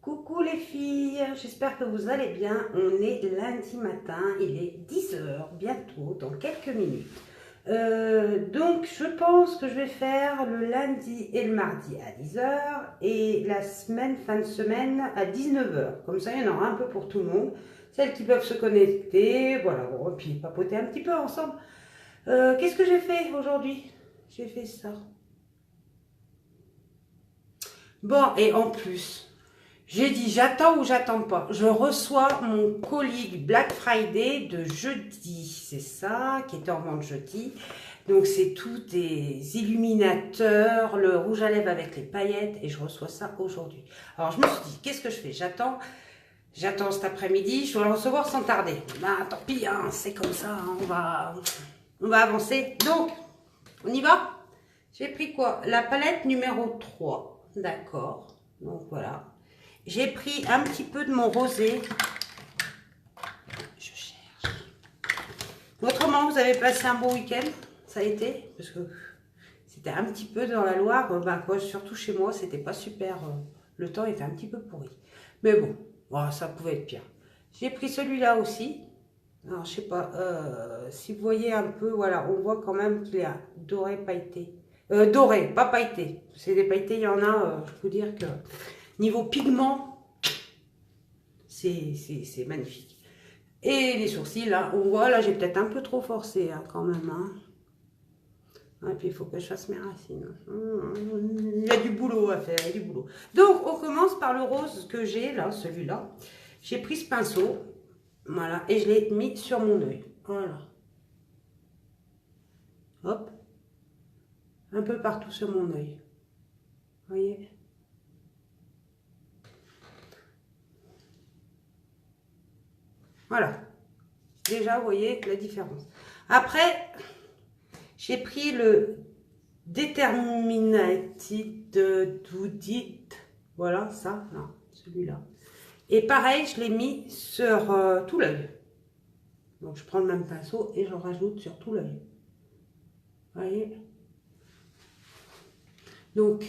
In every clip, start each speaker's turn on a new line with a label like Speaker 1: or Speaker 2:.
Speaker 1: Coucou les filles, j'espère que vous allez bien. On est lundi matin, il est 10 heures bientôt, dans quelques minutes. Donc je pense que je vais faire le lundi et le mardi à 10 heures et la semaine, fin de semaine à 19 heures. Comme ça, il y en aura un peu pour tout le monde. Celles qui peuvent se connecter, voilà, bon, et puis papoter un petit peu ensemble. Qu'est-ce que j'ai fait aujourd'hui? J'ai fait ça. Bon, et en plus... J'ai dit, j'attends ou j'attends pas. Je reçois mon colis Black Friday de jeudi. C'est ça, qui était en vente jeudi. Donc, c'est tous des illuminateurs, le rouge à lèvres avec les paillettes. Et je reçois ça aujourd'hui. Alors, je me suis dit, qu'est-ce que je fais? J'attends cet après-midi. Je dois le recevoir sans tarder. Ben, tant pis, hein, c'est comme ça. Hein, on va avancer. Donc, on y va? J'ai pris quoi? La palette numéro 3. D'accord. Donc, voilà. J'ai pris un petit peu de mon rosé. Je cherche. Autrement, vous avez passé un bon week-end? Ça a été? Parce que c'était un petit peu dans la Loire. Surtout chez moi, c'était pas super. Le temps était un petit peu pourri. Mais bon, ça pouvait être pire. J'ai pris celui-là aussi. Alors, je sais pas. Si vous voyez un peu, voilà, on voit quand même qu'il est doré pailleté. Doré, pas pailleté. C'est des pailletés, il y en a, je peux dire que... Niveau pigment, c'est magnifique. Et les sourcils, là, on voit, là, j'ai peut-être un peu trop forcé, hein, quand même. Hein. Et puis, il faut que je fasse mes racines. Il y a du boulot à faire, il y a du boulot. Donc, on commence par le rose que j'ai, là, celui-là. J'ai pris ce pinceau, voilà, et je l'ai mis sur mon œil. Voilà. Hop. Un peu partout sur mon œil. Vous voyez ? Voilà. Déjà, vous voyez la différence. Après, j'ai pris le Determinated Doodit. Voilà, ça, là, celui-là. Et pareil, je l'ai mis sur tout l'œil. Donc, je prends le même pinceau et j'en rajoute sur tout l'œil. Vous voyez? Donc,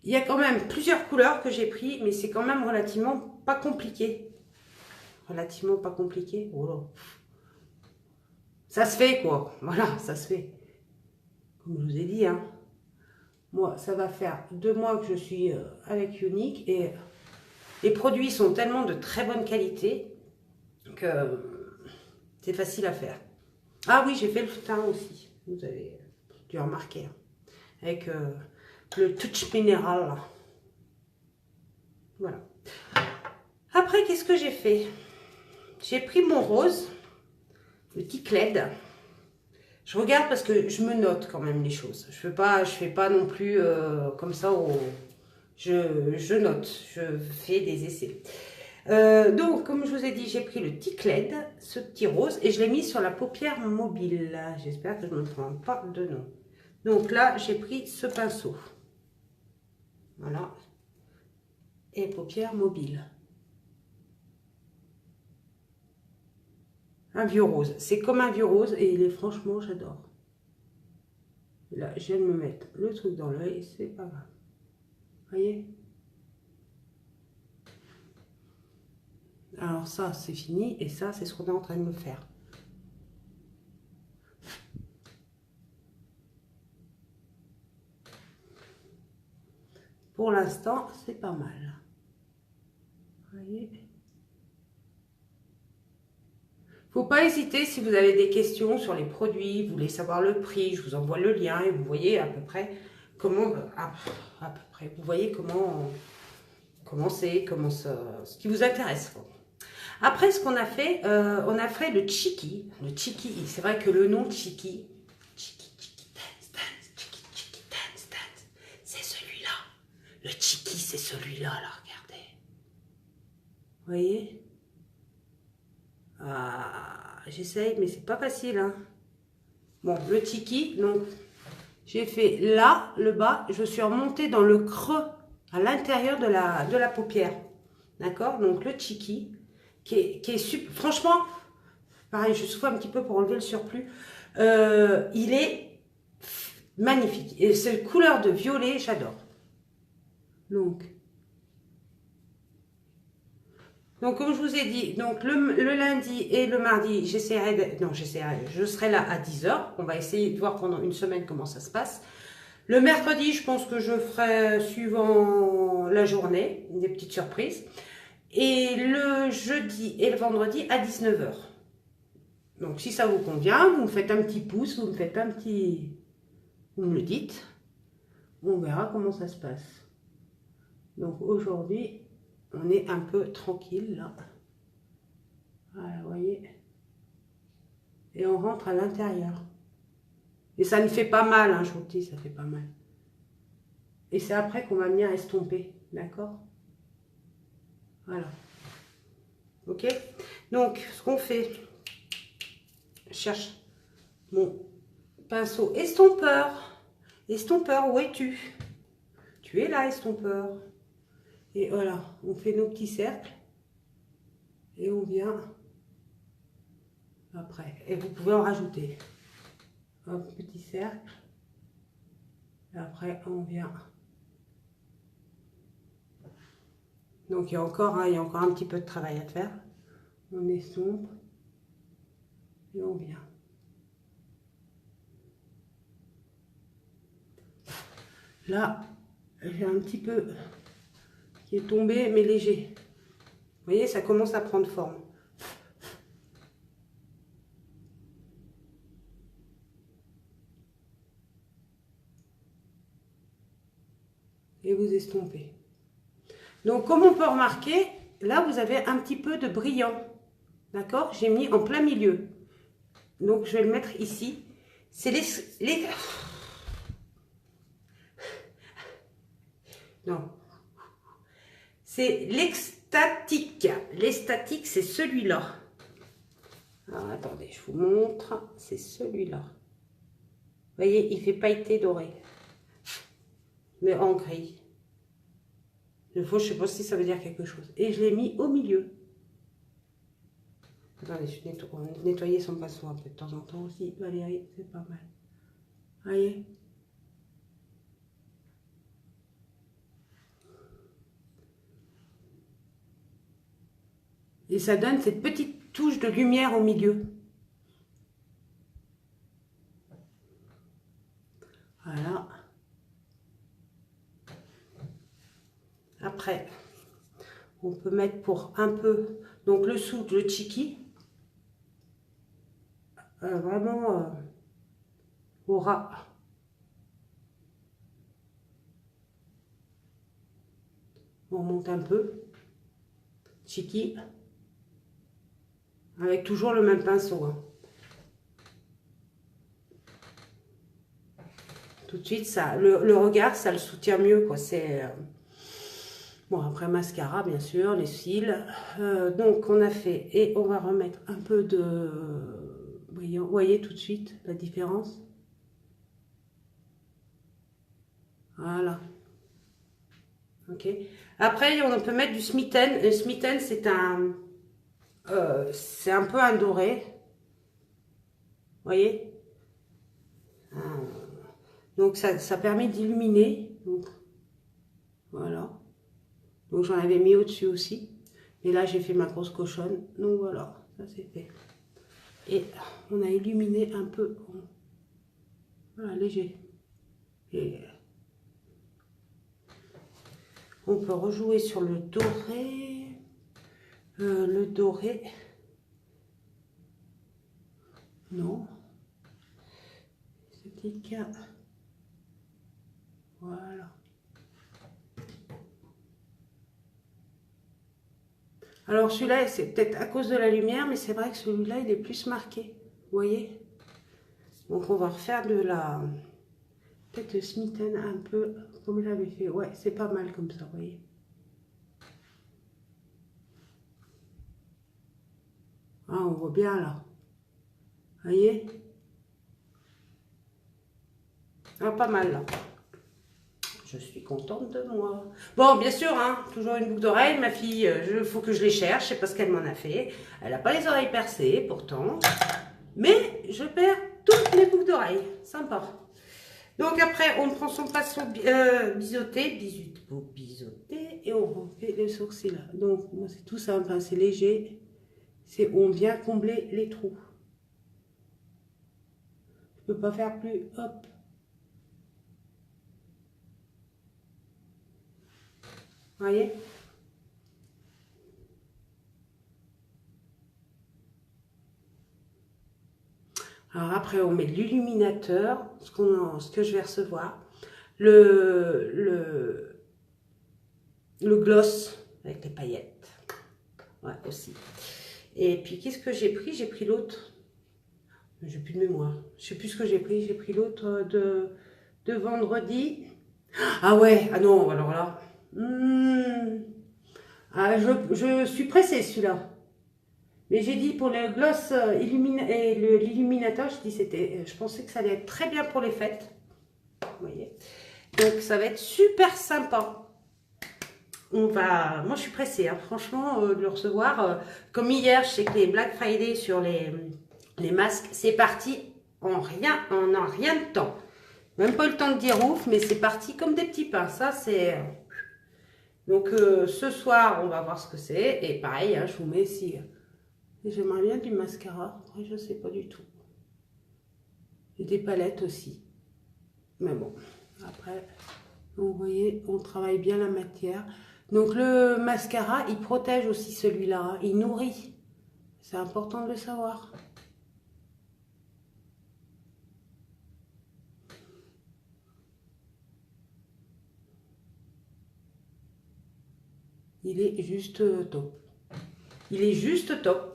Speaker 1: il y a quand même plusieurs couleurs que j'ai pris, mais c'est quand même relativement pas compliqué. Relativement pas compliqué. Oh là. Ça se fait, quoi. Voilà, ça se fait. Comme je vous ai dit, hein. Moi, ça va faire 2 mois que je suis avec Younique et les produits sont tellement de très bonne qualité que c'est facile à faire. Ah oui, j'ai fait le teint aussi. Vous avez dû remarquer. Hein. Avec le touch minéral. Là. Voilà. Après, qu'est-ce que j'ai fait? J'ai pris mon rose, le Ticled. Je regarde parce que je me note quand même les choses. Je fais pas non plus comme ça. Je note, je fais des essais. Donc, comme je vous ai dit, j'ai pris le Ticled, ce petit rose, et je l'ai mis sur la paupière mobile. J'espère que je ne me trompe pas de nom. Donc là, j'ai pris ce pinceau. Voilà. Et paupière mobile. Un vieux rose. C'est comme un vieux rose et il est franchement, j'adore. Là, je viens de me mettre le truc dans l'œil, c'est pas grave. Voyez? Alors ça, c'est fini et ça, c'est ce qu'on est en train de me faire. Pour l'instant, c'est pas mal. Voyez? Faut pas hésiter si vous avez des questions sur les produits, vous voulez savoir le prix, je vous envoie le lien et vous voyez à peu près comment, vous voyez comment c'est, ce qui vous intéresse. Après, ce qu'on a fait, on a fait le Chiki. Le Chiki, c'est vrai que le nom Chiki, c'est celui-là. Le Chiki, c'est celui-là, là, regardez. Vous voyez? J'essaye, mais c'est pas facile. Hein. Bon, le Tiki, donc, j'ai fait là, le bas, je suis remontée dans le creux, à l'intérieur de la paupière. D'accord? Donc, le Tiki, qui est super. Franchement, pareil, je souffle un petit peu pour enlever le surplus. Il est magnifique. Et c'est une couleur de violet, j'adore. Donc, Donc, comme je vous ai dit, donc le lundi et le mardi, je serai là à 10 h. On va essayer de voir pendant une semaine comment ça se passe. Le mercredi, je pense que je ferai suivant la journée, des petites surprises. Et le jeudi et le vendredi à 19 h. Donc, si ça vous convient, vous me faites un petit pouce, vous me faites un petit... Vous me le dites. On verra comment ça se passe. Donc, aujourd'hui, on est un peu tranquille, là. Voilà, vous voyez. Et on rentre à l'intérieur. Et ça ne fait pas mal, hein, je vous le dis, ça fait pas mal. Et c'est après qu'on va venir estomper, d'accord? Voilà. Ok? Donc, ce qu'on fait, je cherche mon pinceau estompeur. Estompeur, où es-tu? Tu es là, estompeur. Et voilà, on fait nos petits cercles. Et on vient après. Et vous pouvez en rajouter. Un petit cercle. Et après, on vient. Donc, il y a encore un petit peu de travail à faire. On estompe. Et on vient. Là, j'ai un petit peu qui est tombé, mais léger. Vous voyez, ça commence à prendre forme. Et vous estompez. Donc, comme on peut remarquer, là, vous avez un petit peu de brillant. D'accord? J'ai mis en plein milieu. Donc, je vais le mettre ici. C'est les... Non. C'est l'extatique. L'extatique, c'est celui-là. Alors, attendez, je vous montre. C'est celui-là. Vous voyez, il fait pailleté doré. Mais en gris. Je ne sais pas si ça veut dire quelque chose. Et je l'ai mis au milieu. Attendez, je vais nettoyer son pinceau un peu de temps en temps aussi. Valérie, c'est pas mal. Voyez. Et ça donne cette petite touche de lumière au milieu. Voilà. Après, on peut mettre pour un peu, donc le soude, le chiki, vraiment au ras. On monte un peu, chiki, avec toujours le même pinceau. Hein. Tout de suite, ça, le regard, ça le soutient mieux, quoi. C'est bon, après mascara, bien sûr, les cils. Donc, on a fait, et on va remettre un peu de brillant. Vous voyez tout de suite la différence? Voilà. Ok. Après, on peut mettre du smitten. Le smitten, c'est un peu un doré. Vous voyez? Donc, ça permet d'illuminer. Voilà. Donc, j'en avais mis au-dessus aussi. Et là, j'ai fait ma grosse cochonne. Donc, voilà. Ça, c'est fait. Et on a illuminé un peu. Voilà, léger. Et on peut rejouer sur le doré. Le doré. Non. Esthétique. Voilà. Alors celui-là, c'est peut-être à cause de la lumière, mais c'est vrai que celui-là, il est plus marqué. Vous voyez? Donc on va refaire de la... Peut-être le smitten un peu comme j'avais fait. Ouais, c'est pas mal comme ça, vous voyez? Ah, on voit bien là. Vous voyez? Ah, pas mal là. Je suis contente de moi. Bon, bien sûr, hein, toujours une boucle d'oreille. Ma fille, il faut que je les cherche. C'est parce qu'elle m'en a fait. Elle n'a pas les oreilles percées, pourtant. Mais je perds toutes les boucles d'oreilles. Sympa. Donc après, on prend son pinceau biseauté. Biseauté. et on refait le sourcil. Donc, moi, c'est tout simple, hein, c'est léger. C'est on vient combler les trous. Je peux pas faire plus, hop. Vous voyez? Alors après, on met de l'illuminateur, ce que je vais recevoir. Le gloss avec les paillettes. Ouais, aussi. Et puis, qu'est-ce que j'ai pris? J'ai pris l'autre. J'ai plus de mémoire. Je sais plus ce que j'ai pris. J'ai pris l'autre de vendredi. Ah ouais, ah non, alors là. Ah, je suis pressée celui-là. Mais j'ai dit pour le gloss et l'illuminateur, je pensais que ça allait être très bien pour les fêtes. Vous voyez. Donc ça va être super sympa. Moi je suis pressée, hein, franchement, de le recevoir. Comme hier, je sais que les Black Friday sur les masques, c'est parti en rien de temps. Même pas eu le temps de dire ouf, mais c'est parti comme des petits pains. Ça, c'est... Donc ce soir, on va voir ce que c'est. Et pareil, hein, je vous mets ici. J'aimerais bien du mascara. Après, je sais pas du tout. Et des palettes aussi. Mais bon, après, vous voyez, on travaille bien la matière. Donc le mascara, il protège aussi celui-là. Hein, il nourrit. C'est important de le savoir. Il est juste top. Il est juste top.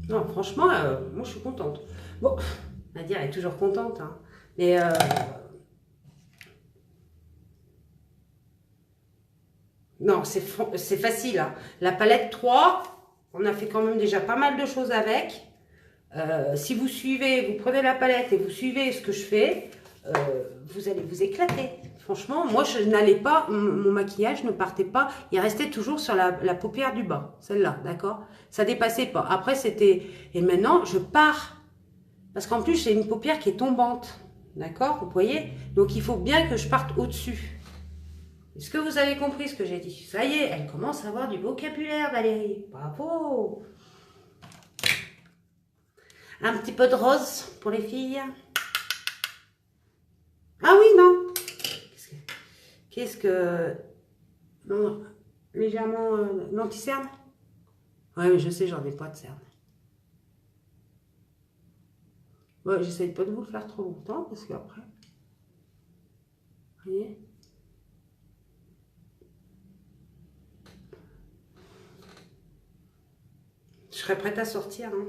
Speaker 1: Non, franchement, moi je suis contente. Bon, Nadia est toujours contente, hein. Mais non, c'est facile. Hein. La palette 3, on a fait quand même déjà pas mal de choses avec. Si vous suivez, vous prenez la palette et vous suivez ce que je fais, vous allez vous éclater. Franchement, moi, je n'allais pas, mon maquillage ne partait pas, il restait toujours sur la paupière du bas, celle-là, d'accord? Ça dépassait pas. Après, c'était... Et maintenant, je pars. Parce qu'en plus, j'ai une paupière qui est tombante, d'accord? Vous voyez? Donc, il faut bien que je parte au-dessus. Est-ce que vous avez compris ce que j'ai dit? Ça y est, elle commence à avoir du vocabulaire, Valérie. Bravo! Un petit peu de rose pour les filles. Ah oui, non. Qu'est-ce que... Non, légèrement l'anti-cerne. Ouais, mais je sais, j'en ai pas de cerne. Ouais, j'essaye pas de vous le faire trop longtemps, parce qu'après... Vous voyez? Je serais prête à sortir, hein.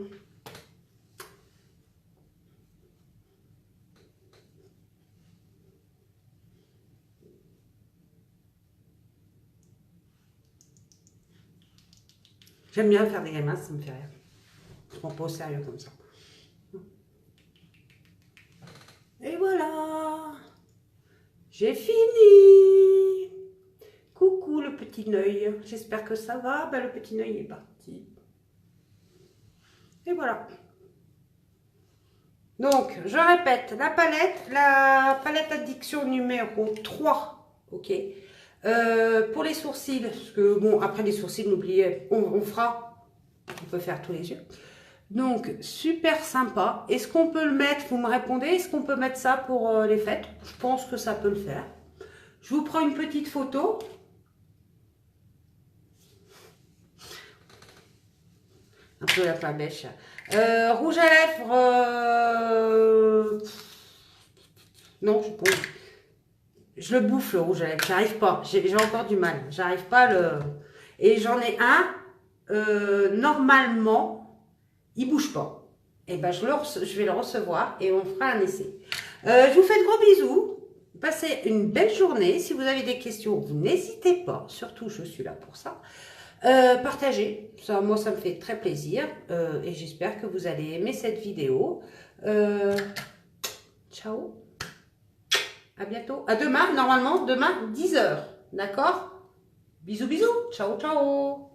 Speaker 1: J'aime bien faire des grimaces, ça me fait rire. Je ne prends pas au sérieux comme ça. Et voilà, j'ai fini. Coucou le petit œil, j'espère que ça va. Ben, le petit œil est parti. Et voilà. Donc, je répète, la palette addiction numéro 3, ok. Pour les sourcils, parce que bon, après les sourcils, n'oubliez, on fera, on peut faire tous les yeux. Donc, super sympa. Est-ce qu'on peut le mettre, vous me répondez, est-ce qu'on peut mettre ça pour les fêtes? Je pense que ça peut le faire. Je vous prends une petite photo. Un peu la flamèche. Rouge à lèvres. Non, je le bouffe le rouge à lèvres. J'arrive pas. J'ai encore du mal. J'arrive pas à le. Et j'en ai un. Normalement, il bouge pas. Et ben je vais le recevoir et on fera un essai. Je vous fais de gros bisous. Passez une belle journée. Si vous avez des questions, vous n'hésitez pas. Surtout, je suis là pour ça. Partagez, ça, moi ça me fait très plaisir et j'espère que vous allez aimer cette vidéo. Ciao, à bientôt, à demain, normalement demain 10 h, d'accord? Bisous bisous, ciao ciao.